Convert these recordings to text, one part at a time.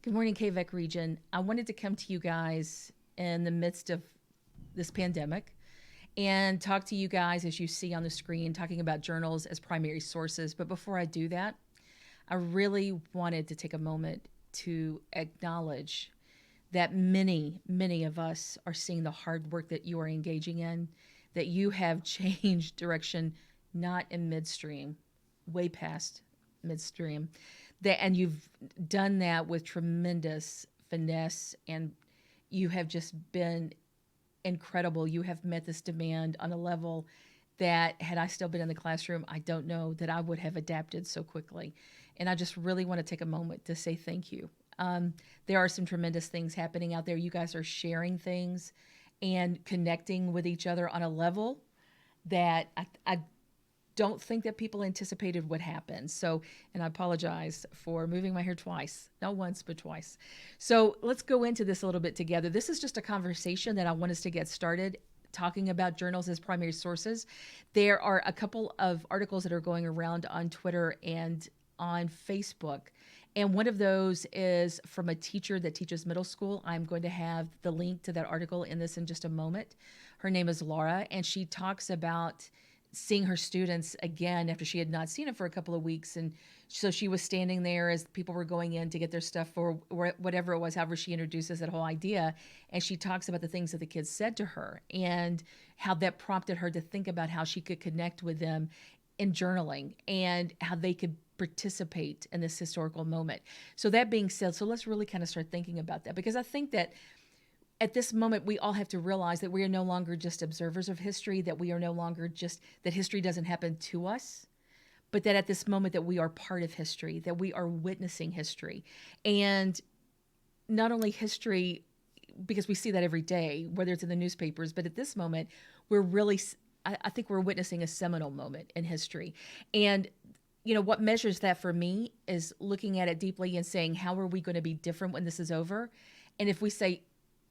Good morning, KVEC region. I wanted to come to you guys in the midst of this pandemic and talk to you guys, as you see on the screen, talking about journals as primary sources. But before I do that, I really wanted to take a moment to acknowledge that many of us are seeing the hard work that you are engaging in, that you have changed direction, not in midstream, way past midstream, and you've done that with tremendous finesse, and you have just been incredible. You have met this demand on a level that, had I still been in the classroom, I don't know that I would have adapted so quickly. And I just really want to take a moment to say thank you. There are some tremendous things happening out there. You guys are sharing things and connecting with each other on a level that I don't think that people anticipated would happen. So, and I apologize for moving my hair twice, not once, but twice. So let's go into this a little bit together. This is just a conversation that I want us to get started talking about journals as primary sources. There are a couple of articles that are going around on Twitter and on Facebook. And one of those is from a teacher that teaches middle school. I'm going to have the link to that article in just a moment. Her name is Laura, and she talks about seeing her students again after she had not seen them for a couple of weeks. And so she was standing there as people were going in to get their stuff or whatever it was, however she introduces that whole idea. And she talks about the things that the kids said to her and how that prompted her to think about how she could connect with them in journaling and how they could participate in this historical moment. So that being said, so let's really kind of start thinking about that, because I think that at this moment, we all have to realize that we are no longer just observers of history, that we are no longer just, that history doesn't happen to us, but that at this moment that we are part of history, that we are witnessing history. And not only history, because we see that every day, whether it's in the newspapers, but at this moment, we're really, I think we're witnessing a seminal moment in history. And what measures that for me is looking at it deeply and saying, how are we going to be different when this is over? And if we say,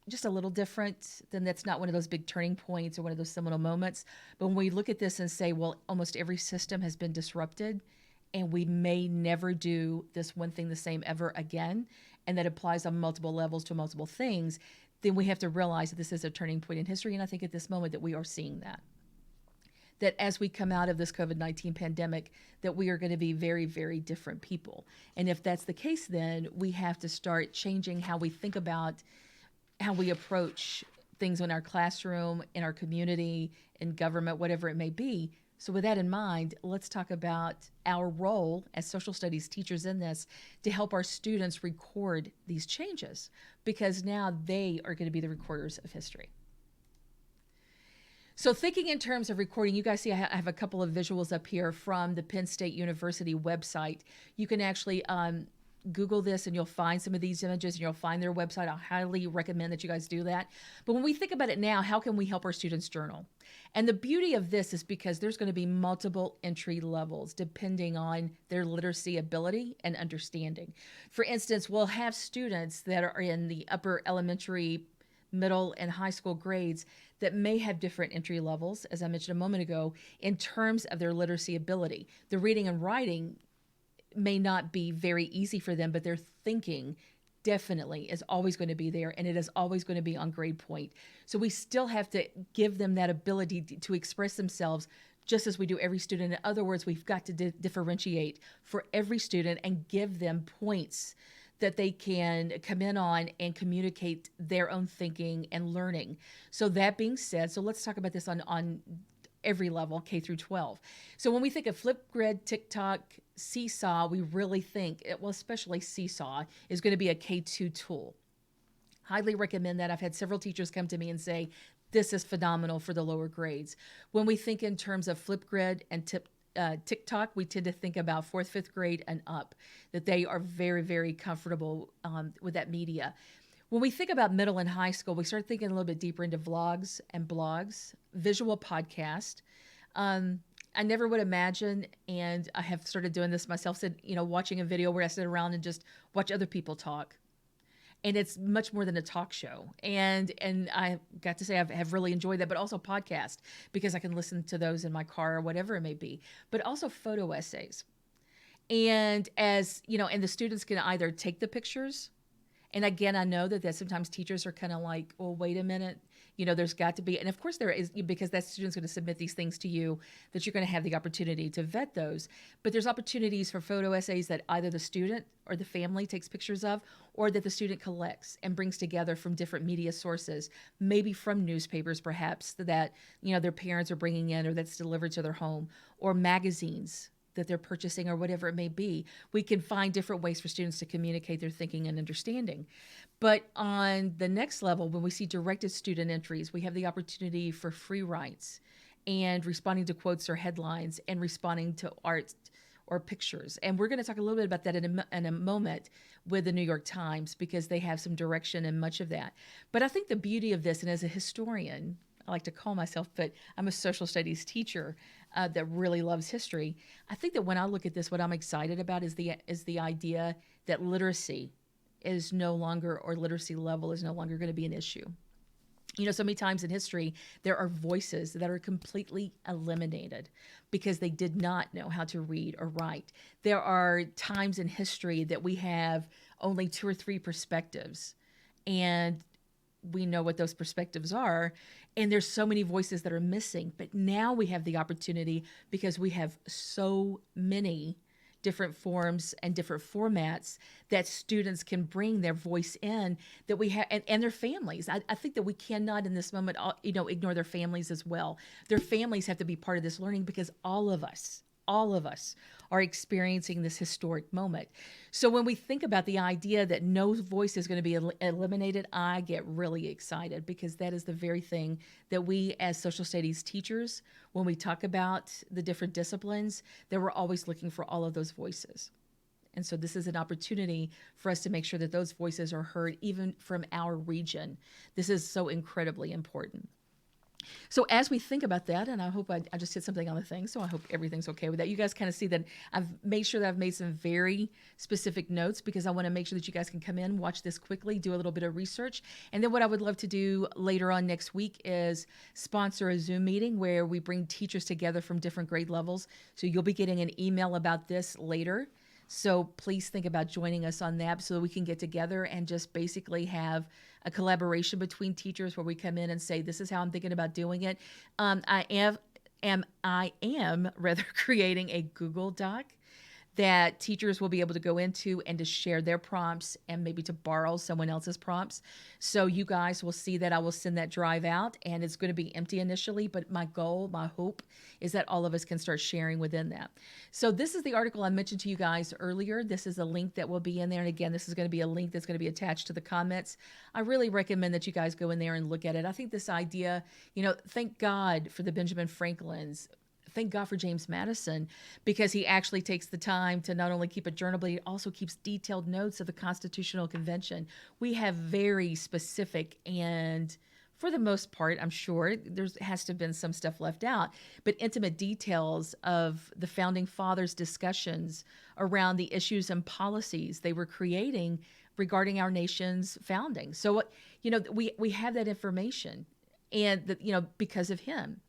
just a little different, then that's not one of those big turning points or one of those seminal moments. But when we look at this and say, well, almost every system has been disrupted and we may never do this one thing the same ever again, and that applies on multiple levels to multiple things, then we have to realize that this is a turning point in history. And I think at this moment that we are seeing that as we come out of this COVID-19 pandemic, that we are going to be very, very different people. And if that's the case, then we have to start changing how we think about how we approach things in our classroom, in our community, in government, whatever it may be. So with that in mind, let's talk about our role as social studies teachers in this to help our students record these changes, because now they are going to be the recorders of history. So thinking in terms of recording, you guys see I have a couple of visuals up here from the Penn State University website. You can actually Google this and you'll find some of these images and you'll find their website. I highly recommend that you guys do that. But when we think about it now, how can we help our students journal? And the beauty of this is because there's going to be multiple entry levels depending on their literacy ability and understanding. For instance, we'll have students that are in the upper elementary, middle, and high school grades that may have different entry levels, as I mentioned a moment ago, in terms of their literacy ability. The reading and writing may not be very easy for them, but their thinking definitely is always going to be there, and it is always going to be on grade point. So we still have to give them that ability to express themselves just as we do every student. In other words, we've got to differentiate for every student and give them points that they can come in on and communicate their own thinking and learning. So that being said, so let's talk about this on every level, K through 12. So when we think of Flipgrid, TikTok, Seesaw, we really think, well, especially Seesaw, is going to be a K2 tool. Highly recommend that. I've had several teachers come to me and say, this is phenomenal for the lower grades. When we think in terms of Flipgrid and TikTok, we tend to think about fourth, fifth grade and up, that they are very, very comfortable with that media. When we think about middle and high school, we start thinking a little bit deeper into vlogs and blogs, visual podcast. I never would imagine, and I have started doing this myself, watching a video where I sit around and just watch other people talk. And it's much more than a talk show. And I got to say I have really enjoyed that, but also podcast, because I can listen to those in my car or whatever it may be, but also photo essays. And and the students can either take the pictures And again, I know that sometimes teachers are kind of like, well, wait a minute, there's got to be, and of course there is, because that student's going to submit these things to you, that you're going to have the opportunity to vet those. But there's opportunities for photo essays that either the student or the family takes pictures of, or that the student collects and brings together from different media sources, maybe from newspapers perhaps that, their parents are bringing in or that's delivered to their home, or magazines that they're purchasing or whatever it may be. We can find different ways for students to communicate their thinking and understanding. But on the next level, when we see directed student entries, we have the opportunity for free writes and responding to quotes or headlines and responding to art or pictures. And we're going to talk a little bit about that in a moment with the New York Times, because they have some direction in much of that. But I think the beauty of this, and as a historian, I like to call myself, but I'm a social studies teacher that really loves history. I think that when I look at this, what I'm excited about is the idea that literacy is no longer, or literacy level is no longer going to be an issue. So many times in history, there are voices that are completely eliminated because they did not know how to read or write. There are times in history that we have only 2 or 3 perspectives, and we know what those perspectives are, and there's so many voices that are missing. But now we have the opportunity, because we have so many different forms and different formats, that students can bring their voice in, that we have, and their families. I think that we cannot in this moment, ignore their families as well. Their families have to be part of this learning, because all of us are experiencing this historic moment. So when we think about the idea that no voice is going to be eliminated, I get really excited, because that is the very thing that we as social studies teachers, when we talk about the different disciplines, that we're always looking for all of those voices. And so this is an opportunity for us to make sure that those voices are heard, even from our region. This is so incredibly important. So as we think about that, and I hope I just hit something on the thing, so I hope everything's okay with that. You guys kind of see that I've made sure that I've made some very specific notes, because I want to make sure that you guys can come in, watch this quickly, do a little bit of research. And then what I would love to do later on next week is sponsor a Zoom meeting where we bring teachers together from different grade levels. So you'll be getting an email about this later. So please think about joining us on that, so that we can get together and just basically have a collaboration between teachers, where we come in and say, this is how I'm thinking about doing it. I am rather creating a Google Doc that teachers will be able to go into and to share their prompts, and maybe to borrow someone else's prompts. So you guys will see that I will send that drive out, and it's going to be empty initially, but my goal, my hope, is that all of us can start sharing within that. So this is the article I mentioned to you guys earlier. This is a link that will be in there. And again, this is going to be a link that's going to be attached to the comments. I really recommend that you guys go in there and look at it. I think this idea, thank God for the Benjamin Franklins. Thank God for James Madison, because he actually takes the time to not only keep a journal, but he also keeps detailed notes of the Constitutional Convention. We have very specific, and for the most part, I'm sure there has to have been some stuff left out, but intimate details of the Founding Fathers' discussions around the issues and policies they were creating regarding our nation's founding. So, we have that information, and because of him.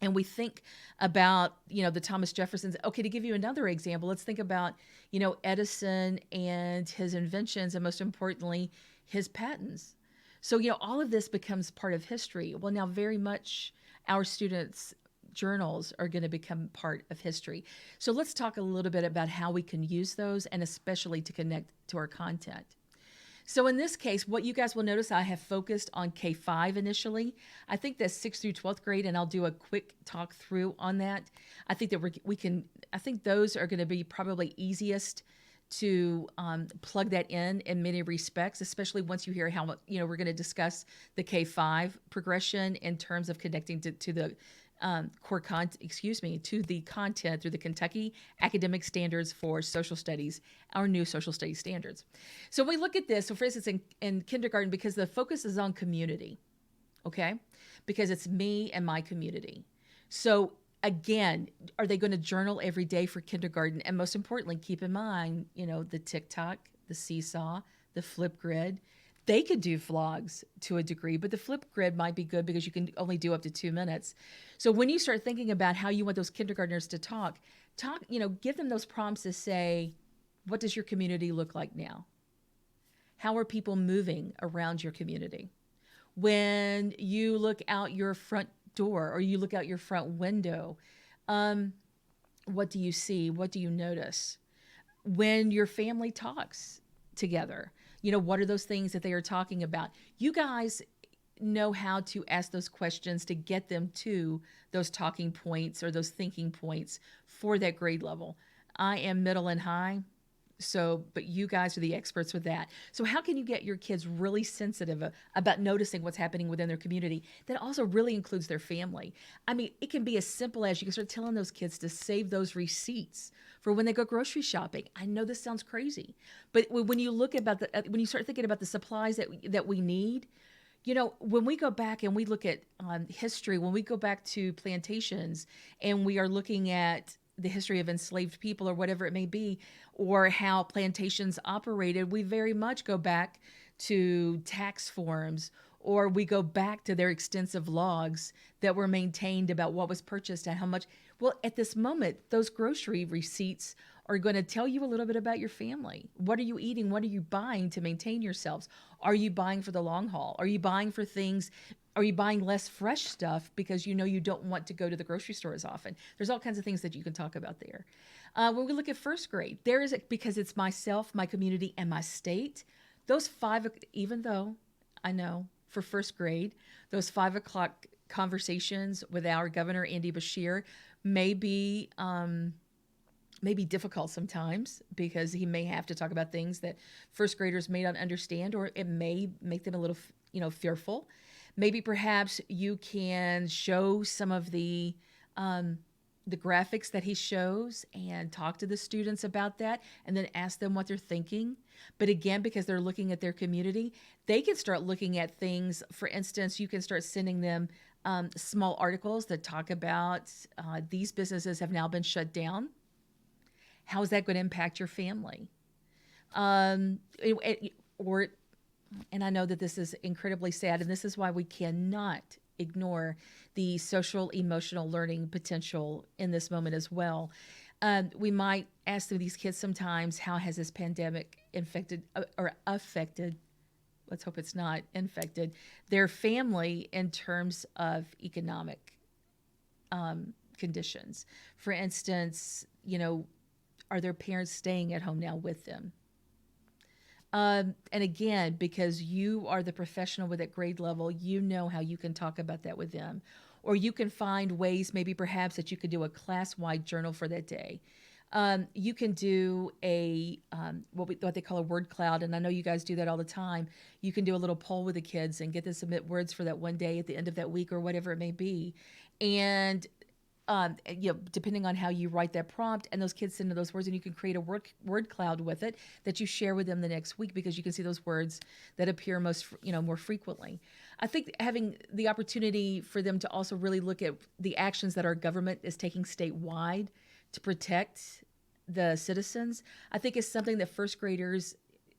And we think about, the Thomas Jeffersons. Okay, to give you another example, let's think about, Edison and his inventions, and most importantly, his patents. So, all of this becomes part of history. Well, now very much our students' journals are going to become part of history. So let's talk a little bit about how we can use those, and especially to connect to our content. So in this case, what you guys will notice, I have focused on K-5 initially. I think that's 6th through 12th grade, and I'll do a quick talk through on that. I think that I think those are going to be probably easiest to plug that in many respects, especially once you hear how, we're going to discuss the K-5 progression in terms of connecting to the to the content through the Kentucky Academic Standards for Social Studies, our new social studies standards. So when we look at this, so for instance, in kindergarten, because the focus is on community, okay? Because it's me and my community. So again, are they going to journal every day for kindergarten? And most importantly, keep in mind, the TikTok, the Seesaw, the Flipgrid. They could do vlogs to a degree, but the Flipgrid might be good because you can only do up to 2 minutes. So when you start thinking about how you want those kindergartners to talk, give them those prompts to say, what does your community look like now? How are people moving around your community? When you look out your front door or you look out your front window, um, what do you see? What do you notice? When your family talks together, what are those things that they are talking about? You guys know how to ask those questions to get them to those talking points or those thinking points for that grade level. I am middle and high. So, but you guys are the experts with that. So, how can you get your kids really sensitive about noticing what's happening within their community that also really includes their family? I mean, it can be as simple as you can start telling those kids to save those receipts for when they go grocery shopping. I know this sounds crazy, but when you look about when you start thinking about the supplies that we need, when we go back and we look at history, when we go back to plantations and we are looking at the history of enslaved people or whatever it may be, or how plantations operated, we very much go back to tax forms, or we go back to their extensive logs that were maintained about what was purchased and how much. Well, at this moment, those grocery receipts are going to tell you a little bit about your family. What are you eating? What are you buying to maintain yourselves? Are you buying for the long haul? Are you buying for things? Are you buying less fresh stuff because you don't want to go to the grocery store as often? There's all kinds of things that you can talk about there. When we look at first grade, there is, because it's myself, my community, and my state, those even though I know for first grade, those 5 o'clock conversations with our governor, Andy Bashir, may be difficult sometimes because he may have to talk about things that first graders may not understand, or it may make them a little, fearful. Maybe perhaps you can show some of the graphics that he shows and talk to the students about that and then ask them what they're thinking. But again, because they're looking at their community, they can start looking at things. For instance, you can start sending them small articles that talk about these businesses have now been shut down. How is that going to impact your family? And I know that this is incredibly sad, and this is why we cannot ignore the social emotional learning potential in this moment as well. We might ask these kids sometimes, how has this pandemic infected or affected, let's hope it's not infected, their family in terms of economic conditions? For instance, are their parents staying at home now with them? And again, because you are the professional with that grade level, you know how you can talk about that with them. Or you can find ways, maybe perhaps, that you could do a class-wide journal for that day. You can do what they call a word cloud, and I know you guys do that all the time. You can do a little poll with the kids and get them to submit words for that one day at the end of that week or whatever it may be. And depending on how you write that prompt, and those kids send those words, and you can create a word cloud with it that you share with them the next week, because you can see those words that appear more frequently. I think having the opportunity for them to also really look at the actions that our government is taking statewide to protect the citizens, I think is something that first graders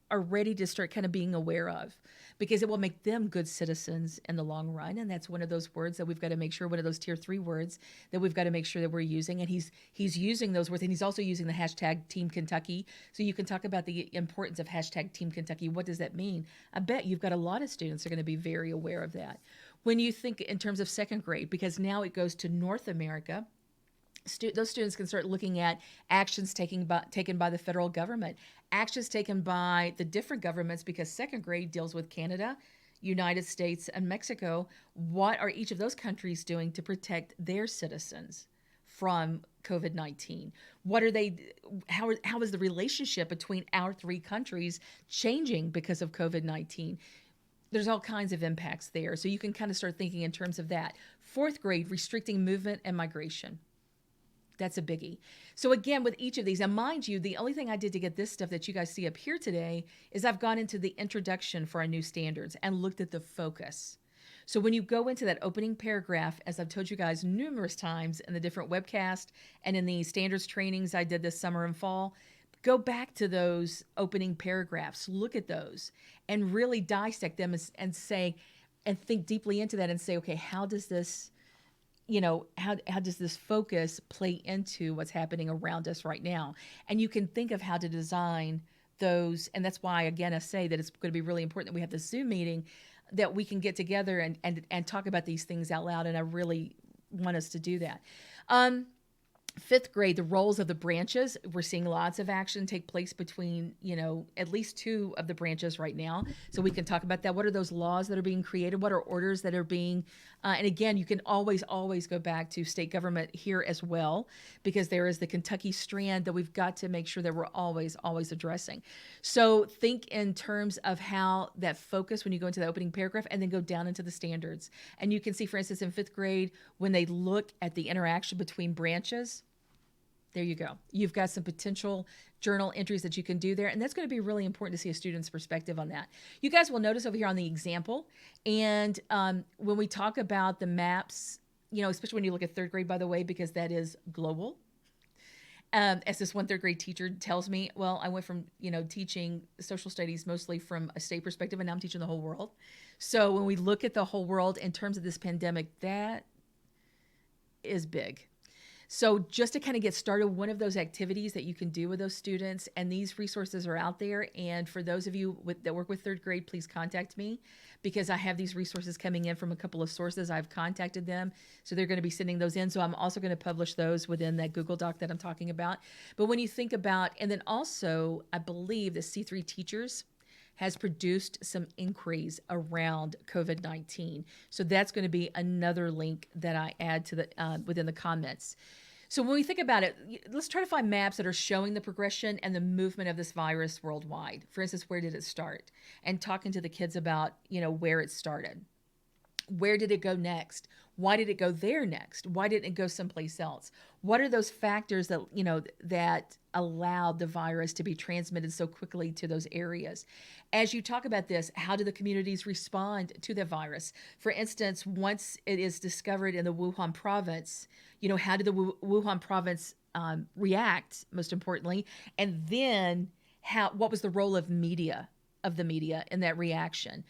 are ready to start kind of being aware of, because it will make them good citizens in the long run. And that's one of those words that we've got to make sure, one of those tier 3 words that we've got to make sure that we're using. And he's using those words, and he's also using the hashtag Team Kentucky. So you can talk about the importance of hashtag Team Kentucky. What does that mean? I bet you've got a lot of students that are going to be very aware of that. When you think in terms of second grade, because now it goes to North America, those students can start looking at actions taken by the federal government, actions taken by the different governments, because second grade deals with Canada, United States, and Mexico. What are each of those countries doing to protect their citizens from COVID-19? How is the relationship between our 3 countries changing because of COVID-19? There's all kinds of impacts there. So you can kind of start thinking in terms of that. Fourth grade, restricting movement and migration. That's a biggie. So again, with each of these, and mind you, the only thing I did to get this stuff that you guys see up here today is I've gone into the introduction for our new standards and looked at the focus. So when you go into that opening paragraph, as I've told you guys numerous times in the different webcasts and in the standards trainings I did this summer and fall, go back to those opening paragraphs, look at those, and really dissect them and say, and think deeply into that and say, okay, how does this focus play into what's happening around us right now? And you can think of how to design those, and that's why, again, I say that it's going to be really important that we have this Zoom meeting, that we can get together and talk about these things out loud. And I really want us to do that. Fifth grade, the roles of the branches. We're seeing lots of action take place between, at least two of the branches right now. So we can talk about that. What are those laws that are being created? What are orders that are being, and again, you can always go back to state government here as well, because there is the Kentucky strand that we've got to make sure that we're always addressing. So think in terms of how that focus, when you go into the opening paragraph and then go down into the standards. And you can see, for instance, in fifth grade, when they look at the interaction between branches, there you go. You've got some potential journal entries that you can do there. And that's going to be really important to see a student's perspective on that. You guys will notice over here on the example. And when we talk about the maps, especially when you look at third grade, by the way, because that is global. As this one third grade teacher tells me, well, I went from, teaching social studies mostly from a state perspective, and now I'm teaching the whole world. So when we look at the whole world in terms of this pandemic, that is big. So just to kind of get started, one of those activities that you can do with those students, and these resources are out there. And for those of you that work with third grade, please contact me, because I have these resources coming in from a couple of sources. I've contacted them, so they're going to be sending those in. So I'm also going to publish those within that Google Doc that I'm talking about. But when you think about, and then also, I believe that C3 Teachers has produced some inquiries around COVID-19. So that's going to be another link that I add to the within the comments. So when we think about it, let's try to find maps that are showing the progression and the movement of this virus worldwide. For instance, where did it start? And talking to the kids about, where it started. Where did it go next? Why did it go there next? Why didn't it go someplace else? What are those factors that, that allowed the virus to be transmitted so quickly to those areas? As you talk about this, how do the communities respond to the virus? For instance, once it is discovered in the Wuhan province, how did the Wuhan province react, most importantly? And then what was the role of the media in that reaction?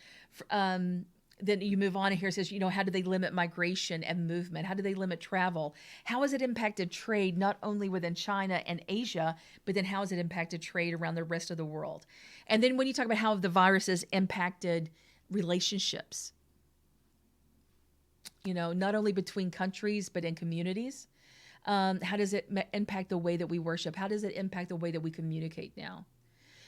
Then you move on, and here it says, how do they limit migration and movement? How do they limit travel? How has it impacted trade, not only within China and Asia, but then how has it impacted trade around the rest of the world? And then when you talk about how the virus has impacted relationships, not only between countries, but in communities, how does it impact the way that we worship? How does it impact the way that we communicate now?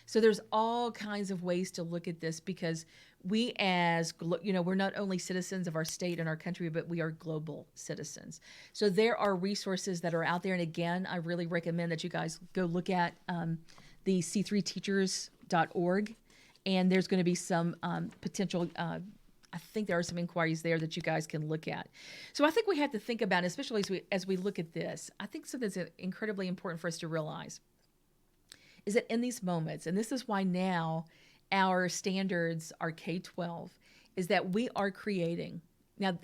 So there's all kinds of ways to look at this, because we we're not only citizens of our state and our country, but we are global citizens. So there are resources that are out there. And again, I really recommend that you guys go look at the c3teachers.org. And there's going to be some potential, I think there are some inquiries there that you guys can look at. So I think we have to think about, especially as we look at this, I think something that's incredibly important for us to realize is that in these moments, and this is why now our standards are K-12, is that we are creating. Now,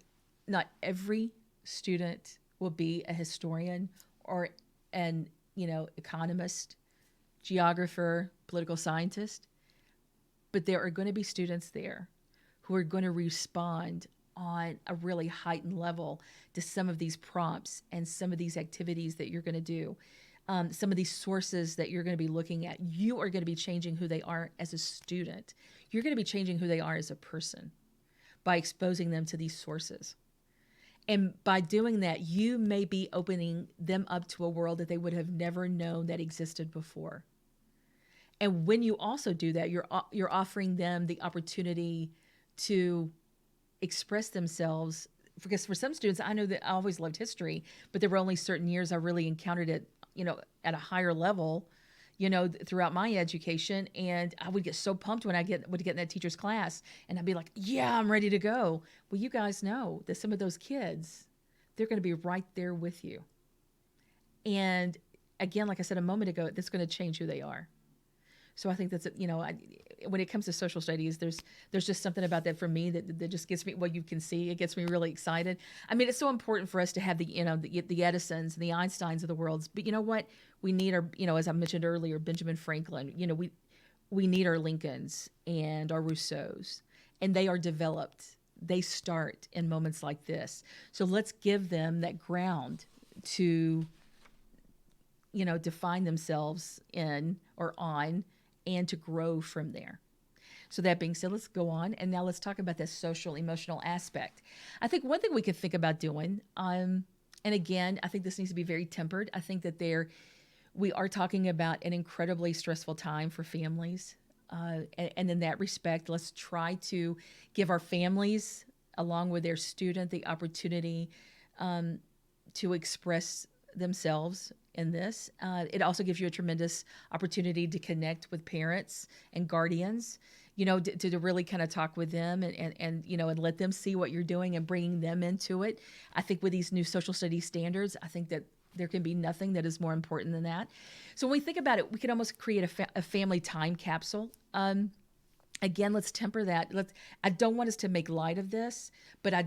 not every student will be a historian or an economist, geographer, political scientist, but there are going to be students there who are going to respond on a really heightened level to some of these prompts and some of these activities that you're going to do. Some of these sources that you're going to be looking at. You are going to be changing who they are as a student. You're going to be changing who they are as a person by exposing them to these sources. And by doing that, you may be opening them up to a world that they would have never known that existed before. And when you also do that, you're offering them the opportunity to express themselves. Because for some students, I know that I always loved history, but there were only certain years I really encountered it, at a higher level, throughout my education. And I would get so pumped when I would get in that teacher's class, and I'd be like, yeah, I'm ready to go. Well, you guys know that some of those kids, they're going to be right there with you. And again, like I said a moment ago, that's going to change who they are. So I think that's, when it comes to social studies, there's just something about that for me that just gets me, well, you can see, it gets me really excited. I mean, it's so important for us to have the Edisons and the Einsteins of the world. But you know what? We need our, as I mentioned earlier, Benjamin Franklin, we need our Lincolns and our Rousseaus, and they are developed. They start in moments like this. So let's give them that ground to, define themselves in or on, and to grow from there. So that being said, let's go on. And now let's talk about this social emotional aspect. I think one thing we could think about doing, and again, I think this needs to be very tempered. I think that we are talking about an incredibly stressful time for families. And in that respect, let's try to give our families, along with their student, the opportunity to express themselves in this. It also gives you a tremendous opportunity to connect with parents and guardians, to really kind of talk with them and let them see what you're doing and bringing them into it. I think with these new social studies standards, I think that there can be nothing that is more important than that. So when we think about it, we could almost create a family time capsule. Again, let's temper that. I don't want us to make light of this, but I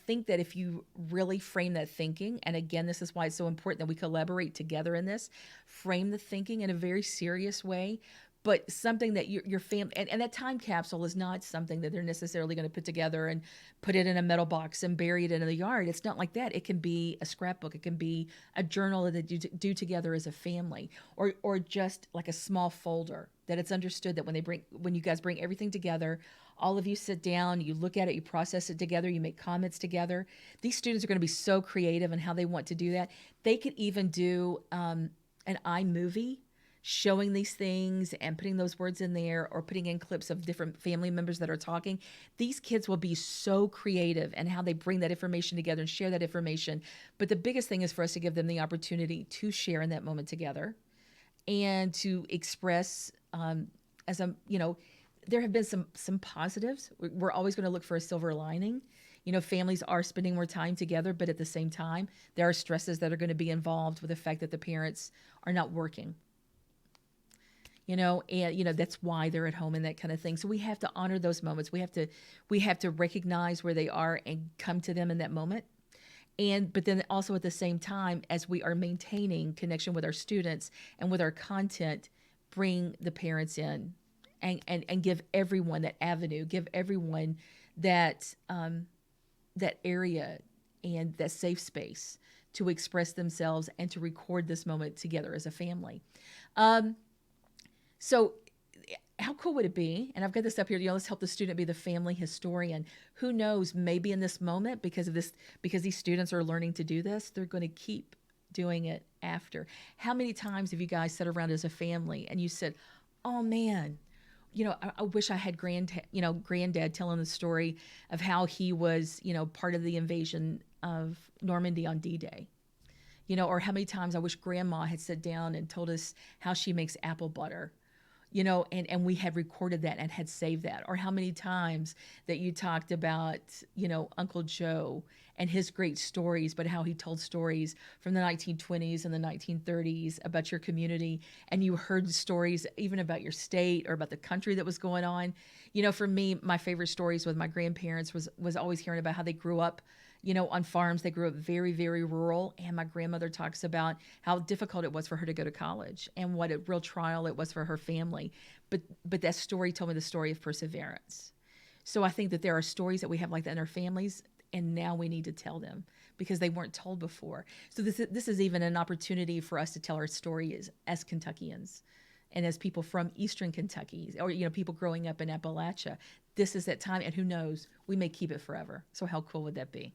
think that if you really frame that thinking, and again, this is why it's so important that we collaborate together in this, frame the thinking in a very serious way, but something that your family, and that time capsule is not something that they're necessarily going to put together and put it in a metal box and bury it in the yard. It's not like that. It can be a scrapbook. It can be a journal that you do together as a family, or just like a small folder that it's understood that when you guys bring everything together, all of you sit down, you look at it, you process it together, you make comments together. These students are going to be so creative in how they want to do that. They could even do an iMovie showing these things and putting those words in there, or putting in clips of different family members that are talking. These kids will be so creative in how they bring that information together and share that information. But the biggest thing is for us to give them the opportunity to share in that moment together and to express there have been some positives. We're always going to look for a silver lining. Families are spending more time together, but at the same time, there are stresses that are going to be involved with the fact that the parents are not working. That's why they're at home and that kind of thing. So we have to honor those moments. We have to recognize where they are and come to them in that moment. But then also at the same time, as we are maintaining connection with our students and with our content, bring the parents in and give everyone that avenue, give everyone that area and that safe space to express themselves and to record this moment together as a family. So how cool would it be? And I've got this up here, let's help the student be the family historian. Who knows, maybe in this moment, because these students are learning to do this, they're going to keep doing it after. How many times have you guys sat around as a family and you said, oh man, I wish I had granddad telling the story of how he was, part of the invasion of Normandy on D-Day. Or how many times I wish grandma had sat down and told us how she makes apple butter. And we had recorded that and had saved that. Or how many times that you talked about, Uncle Joe and his great stories, but how he told stories from the 1920s and the 1930s about your community. And you heard stories even about your state or about the country that was going on. For me, my favorite stories with my grandparents was always hearing about how they grew up on farms. They grew up very, very rural. And my grandmother talks about how difficult it was for her to go to college and what a real trial it was for her family. But that story told me the story of perseverance. So I think that there are stories that we have like that in our families, and now we need to tell them because they weren't told before. So this is even an opportunity for us to tell our story as Kentuckians and as people from Eastern Kentucky, or people growing up in Appalachia. This is that time, and who knows, we may keep it forever. So how cool would that be?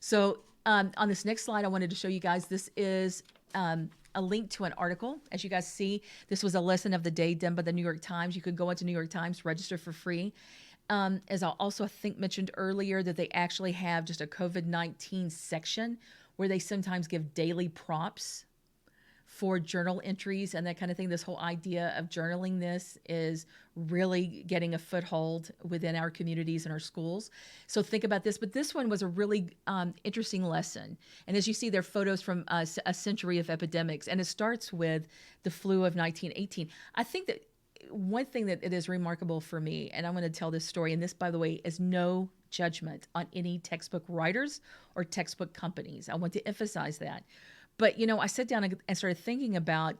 So on this next slide, I wanted to show you guys, this is a link to an article. As you guys see, this was a lesson of the day done by the New York Times. You could go into New York Times, register for free. As I also think mentioned earlier, that they actually have just a COVID-19 section where they sometimes give daily prompts for journal entries and that kind of thing. This whole idea of journaling this is really getting a foothold within our communities and our schools. So think about this. But this one was a really interesting lesson. And as you see, there are photos from a century of epidemics. And it starts with the flu of 1918. I think that one thing that it is remarkable for me, and I'm going to tell this story, and this, by the way, is no judgment on any textbook writers or textbook companies. I want to emphasize that. But, I sat down and started thinking about,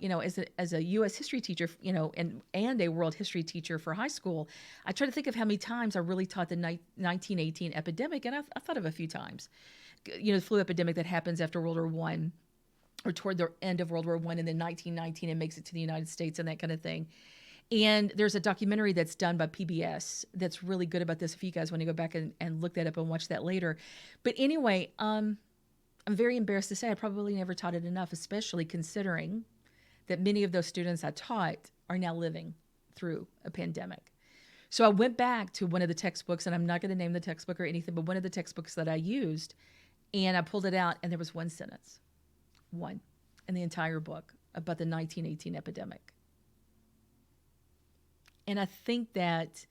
as a U.S. history teacher, and a world history teacher for high school, I tried to think of how many times I really taught the 1918 epidemic, and I thought of a few times. The flu epidemic that happens after World War I, or toward the end of World War I, and then 1919, and makes it to the United States and that kind of thing. And there's a documentary that's done by PBS that's really good about this if you guys want to go back and look that up and watch that later. But anyway, I'm very embarrassed to say I probably never taught it enough, especially considering that many of those students I taught are now living through a pandemic. So I went back to one of the textbooks, and I'm not going to name the textbook or anything, but one of the textbooks that I used, and I pulled it out, and there was one sentence, one, in the entire book about the 1918 epidemic. And I think that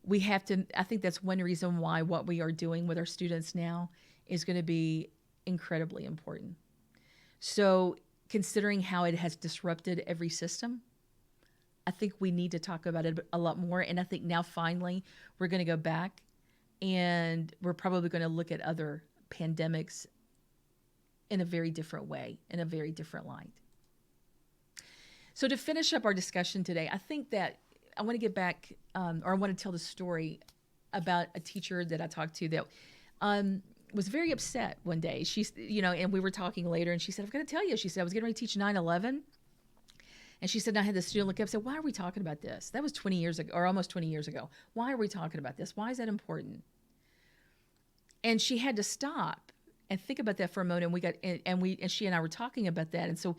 I think that's one reason why what we are doing with our students now is going to be incredibly important. So, considering how it has disrupted every system, I think we need to talk about it a lot more. And I think now finally we're going to go back and we're probably going to look at other pandemics in a very different way, in a very different light. So, to finish up our discussion today, I think that I want to get back, or I want to tell the story about a teacher that I talked to that was very upset one day. She's, and we were talking later, and she said, "I've got to tell you," she said, "I was getting ready to teach 9/11." And she said, and I had the student look up and say, "Why are we talking about this? That was 20 years ago, or almost 20 years ago. Why are we talking about this? Why is that important?" And she had to stop and think about that for a moment. And she and I were talking about that. And so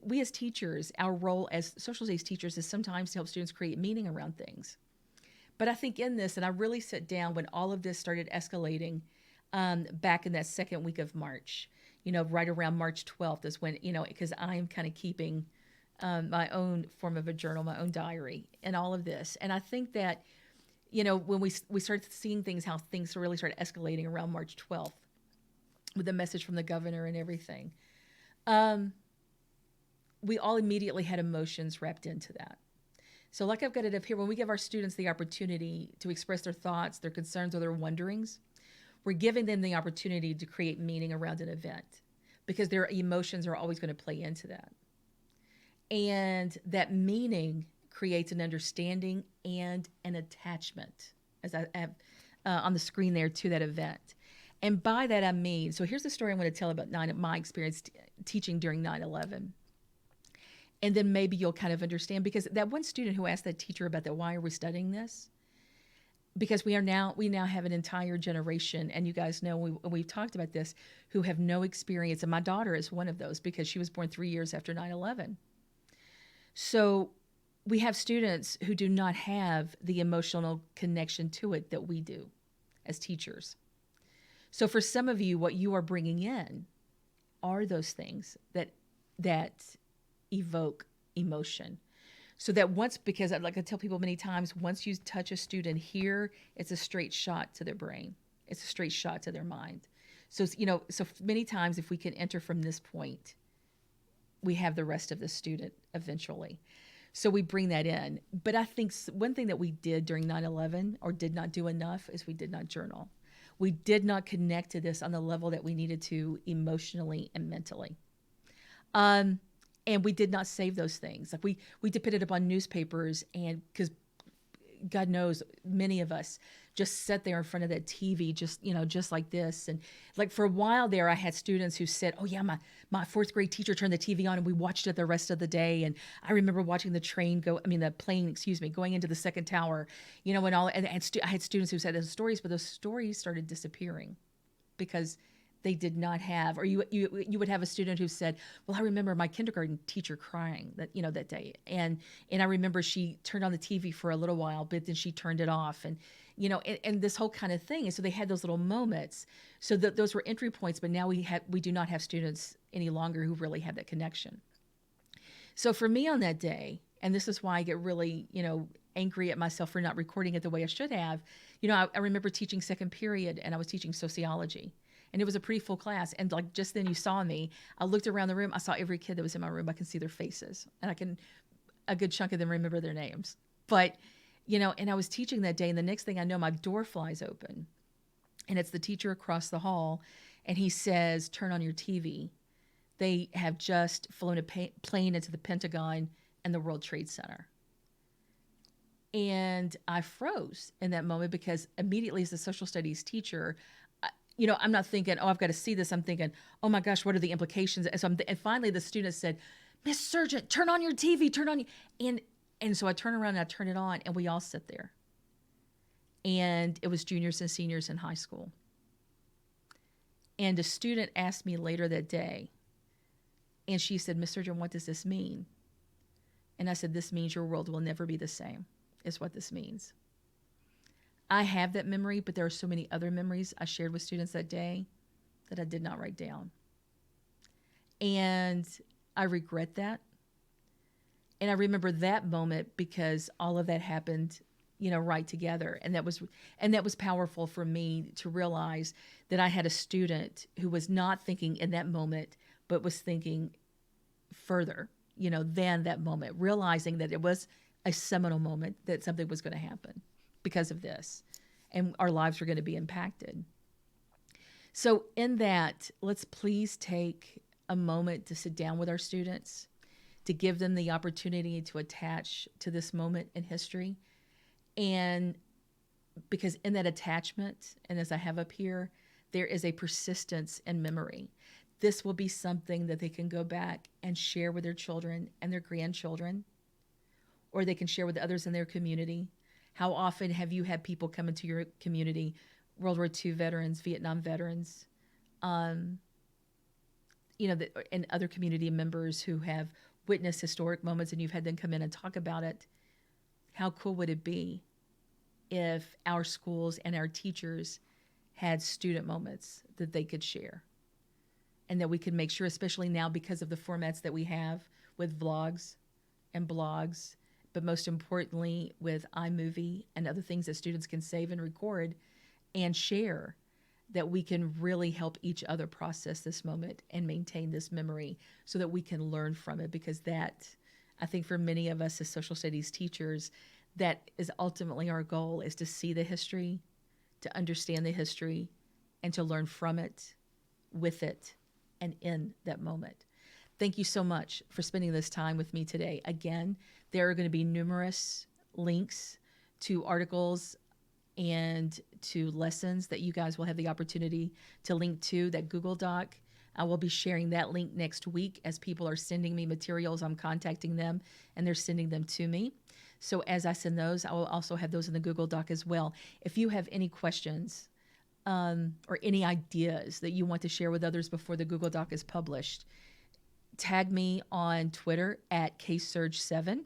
we as teachers, our role as social studies teachers is sometimes to help students create meaning around things. But I think in this, and I really sat down when all of this started escalating back in that second week of March, right around March 12th is when, because I'm kind of keeping my own form of a journal, my own diary, and all of this. And I think that, when we started seeing things, how things really started escalating around March 12th with the message from the governor and everything, we all immediately had emotions wrapped into that. So like I've got it up here, when we give our students the opportunity to express their thoughts, their concerns, or their wonderings, we're giving them the opportunity to create meaning around an event because their emotions are always going to play into that. And that meaning creates an understanding and an attachment, as I have on the screen there, to that event. And by that I mean, so here's the story I'm going to tell about my experience teaching during 9/11. And then maybe you'll kind of understand, because that one student who asked that teacher about that, why are we studying this? Because we now have an entire generation, and you guys know we've talked about this, who have no experience. And my daughter is one of those because she was born 3 years after 9/11. So we have students who do not have the emotional connection to it that we do as teachers. So for some of you, what you are bringing in are those things that evoke emotion. So that because like I tell people many times, once you touch a student here, it's a straight shot to their brain. It's a straight shot to their mind. So, so many times if we can enter from this point, we have the rest of the student eventually. So we bring that in. But I think one thing that we did during 9/11 or did not do enough is we did not journal. We did not connect to this on the level that we needed to emotionally and mentally. And we did not save those things. Like we depended upon newspapers, and because God knows many of us just sat there in front of that TV, just like this. And like for a while there, I had students who said, "Oh yeah, my fourth grade teacher turned the TV on and we watched it the rest of the day." And I remember watching the plane, going into the second tower, and all. And I had students who said those stories, but those stories started disappearing because they did not have, or you would have a student who said, "Well, I remember my kindergarten teacher crying that day, and I remember she turned on the TV for a little while, but then she turned it off, and this whole kind of thing." And so they had those little moments. So those were entry points, but now we do not have students any longer who really have that connection. So for me on that day, and this is why I get really angry at myself for not recording it the way I should have. I remember teaching second period, and I was teaching sociology. And it was a pretty full class. And like just then you saw me, I looked around the room. I saw every kid that was in my room. I can see their faces. And a good chunk of them remember their names. But, and I was teaching that day. And the next thing I know, my door flies open. And it's the teacher across the hall. And he says, "Turn on your TV. They have just flown a plane into the Pentagon and the World Trade Center." And I froze in that moment because immediately as a social studies teacher, I'm not thinking, "Oh, I've got to see this." I'm thinking, "Oh my gosh, what are the implications?" And so and finally the student said, "Miss Sargent, turn on your TV, turn on." And And so I turn around and I turn it on, and we all sit there. And it was juniors and seniors in high school. And a student asked me later that day, and she said, "Miss Surgeon, what does this mean?" And I said, "This means your world will never be the same," is what this means. I have that memory, but there are so many other memories I shared with students that day that I did not write down. And I regret that. And I remember that moment because all of that happened, right together. And that was powerful for me to realize that I had a student who was not thinking in that moment, but was thinking further, than that moment, realizing that it was a seminal moment, that something was going to happen because of this, and our lives were going to be impacted. So in that, let's please take a moment to sit down with our students, to give them the opportunity to attach to this moment in history. And because in that attachment, and as I have up here, there is a persistence in memory. This will be something that they can go back and share with their children and their grandchildren, or they can share with others in their community. How often have you had people come into your community, World War II veterans, Vietnam veterans, and other community members who have witnessed historic moments, and you've had them come in and talk about it? How cool would it be if our schools and our teachers had student moments that they could share? And that we could make sure, especially now because of the formats that we have with vlogs and blogs, but most importantly with iMovie and other things that students can save and record and share, that we can really help each other process this moment and maintain this memory so that we can learn from it. Because that, I think for many of us as social studies teachers, that is ultimately our goal, is to see the history, to understand the history, and to learn from it, with it, and in that moment. Thank you so much for spending this time with me today. Again, there are going to be numerous links to articles and to lessons that you guys will have the opportunity to link to that Google Doc. I will be sharing that link next week as people are sending me materials. I'm contacting them and they're sending them to me. So as I send those, I will also have those in the Google Doc as well. If you have any questions or any ideas that you want to share with others before the Google Doc is published, tag me on Twitter at KSurge7.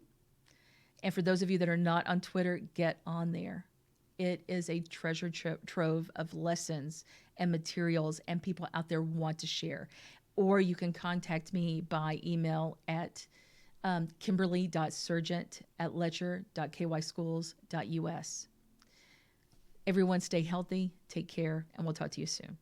And for those of you that are not on Twitter, get on there. It is a treasure trove of lessons and materials, and people out there want to share. Or you can contact me by email at kimberly.surgent@letcher.kyschools.us. Everyone stay healthy, take care, and we'll talk to you soon.